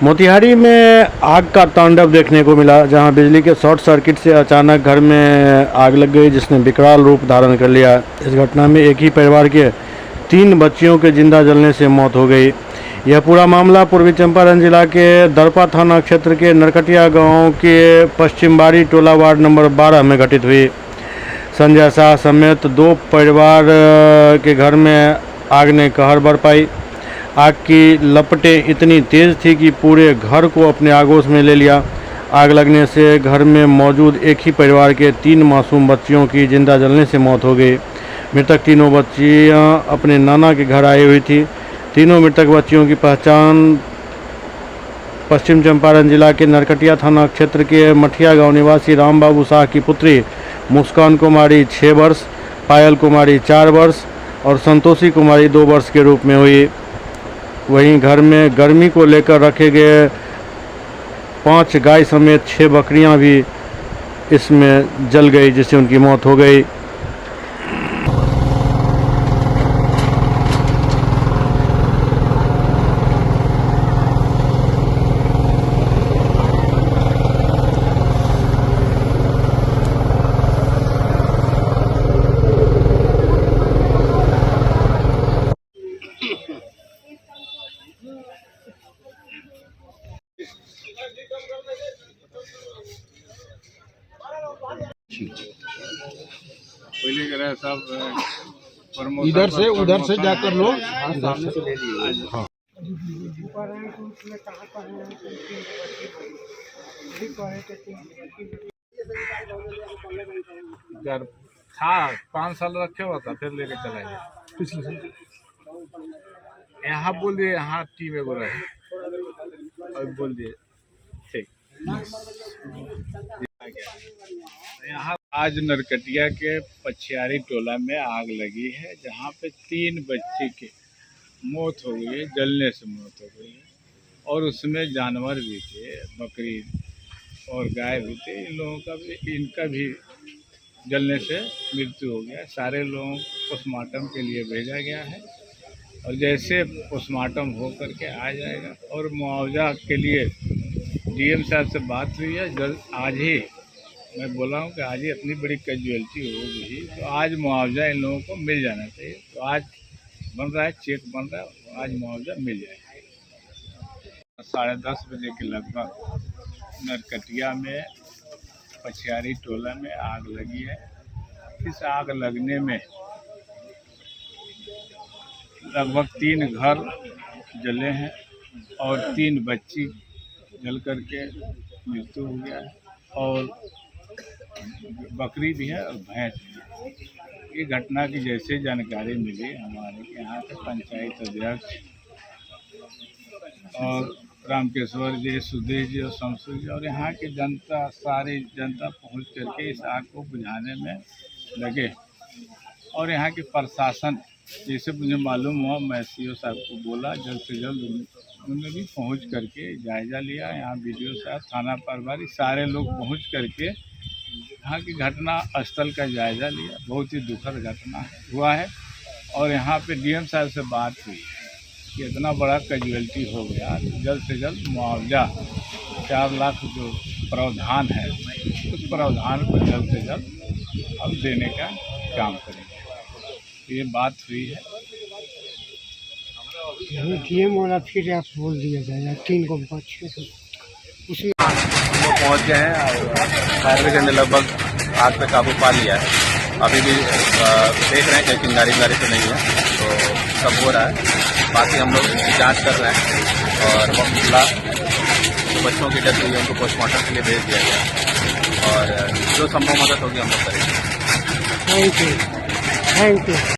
मोतिहारी में आग का तांडव देखने को मिला, जहां बिजली के शॉर्ट सर्किट से अचानक घर में आग लग गई, जिसने विकराल रूप धारण कर लिया। इस घटना में एक ही परिवार के 3 बच्चियों के जिंदा जलने से मौत हो गई। यह पूरा मामला पूर्वी चंपारण जिला के दरपा थाना क्षेत्र के नरकटिया गांव के पश्चिमबाड़ी टोला वार्ड नंबर 12 में घटित हुई। संजय शाह समेत 2 परिवार के घर में आग ने कहर बरपाई। आग की लपटें इतनी तेज़ थी कि पूरे घर को अपने आगोश में ले लिया। आग लगने से घर में मौजूद एक ही परिवार के 3 मासूम बच्चियों की जिंदा जलने से मौत हो गई। मृतक तीनों बच्चियां अपने नाना के घर आई हुई थी। तीनों मृतक बच्चियों की पहचान पश्चिम चंपारण जिला के नरकटिया थाना क्षेत्र के मठिया गांव निवासी राम बाबू शाह की पुत्री मुस्कान कुमारी 6 वर्ष, पायल कुमारी 4 वर्ष और संतोषी कुमारी 2 वर्ष के रूप में हुई। वहीं घर में गर्मी को लेकर रखे गए 5 गाय समेत 6 बकरियां भी इसमें जल गई, जिससे उनकी मौत हो गई। पहले कह रहे सब इधर से उधर से जाकर लो। सामने से ले लिए। हाँ। घर था 5 साल रखे हुआ था, फिर लेके चला गया। पिछले साल यहाँ बोल दिए, यहाँ टी में बोला है और बोल दिए ठीक। यहाँ आज नरकटिया के पछियारी टोला में आग लगी है, जहाँ पे 3 बच्चे की मौत हो गई है, जलने से मौत हो गई है। और उसमें जानवर भी थे, बकरी और गाय भी थे। इन लोगों का भी, इनका भी जलने से मृत्यु हो गया। सारे लोगों को पोस्टमार्टम के लिए भेजा गया है और जैसे पोस्टमार्टम हो करके आ जाएगा। और मुआवजा के लिए डीएम साहब से बात हुई है, जल्द आज ही मैं बोला हूँ कि आज ही इतनी बड़ी कैजुअलिटी होगी तो आज मुआवजा इन लोगों को मिल जाना चाहिए। तो आज बन रहा है, चेक बन रहा है, आज मुआवजा मिल जाएगा। 10:30 बजे के लगभग नरकटिया में पछियारी टोला में आग लगी है। इस आग लगने में लगभग 3 घर जले हैं और 3 बच्ची जल करके मृत्यु हो गया है और बकरी भी है और भैंस भी है। ये घटना की जैसे जानकारी मिली हमारे यहाँ के पंचायत अध्यक्ष और रामकेश्वर जी, सुदेश जी और शमसू जी और यहाँ की जनता, सारी जनता पहुँच करके इस आग को बुझाने में लगे। और यहाँ की प्रशासन, जैसे मुझे मालूम हुआ, मैं सीओ साहब को बोला जल्द से जल्द उन्होंने भी पहुँच करके जायज़ा लिया। यहाँ बीडीओ साहब, थाना प्रभारी, सारे लोग पहुँच करके यहाँ की घटना स्थल का जायज़ा लिया। बहुत ही दुखद घटना हुआ है और यहाँ पे डीएम साहब से बात हुई कि इतना बड़ा कैजुअलिटी हो गया, तो जल्द से जल्द मुआवजा 4 लाख जो प्रावधान है उस प्रावधान को जल्द से जल्द अब देने का काम करेंगे। ये बात हुई है। डीएम वाला फिर आप बोल दिया जाएगा 3 को बच्चे उसमें पहुँच गए हैं और फायर ब्रिगेड ने लगभग आग पे काबू पा लिया है। अभी भी देख रहे हैं कि चिंगारी तो नहीं है, तो सब हो रहा है। बाकी हम लोग जांच कर रहे हैं और जो बच्चों की डेथ हुई है उनको पोस्टमार्टम के लिए भेज दिया गया और जो संभव मदद होगी हम लोग करेंगे। Thank you.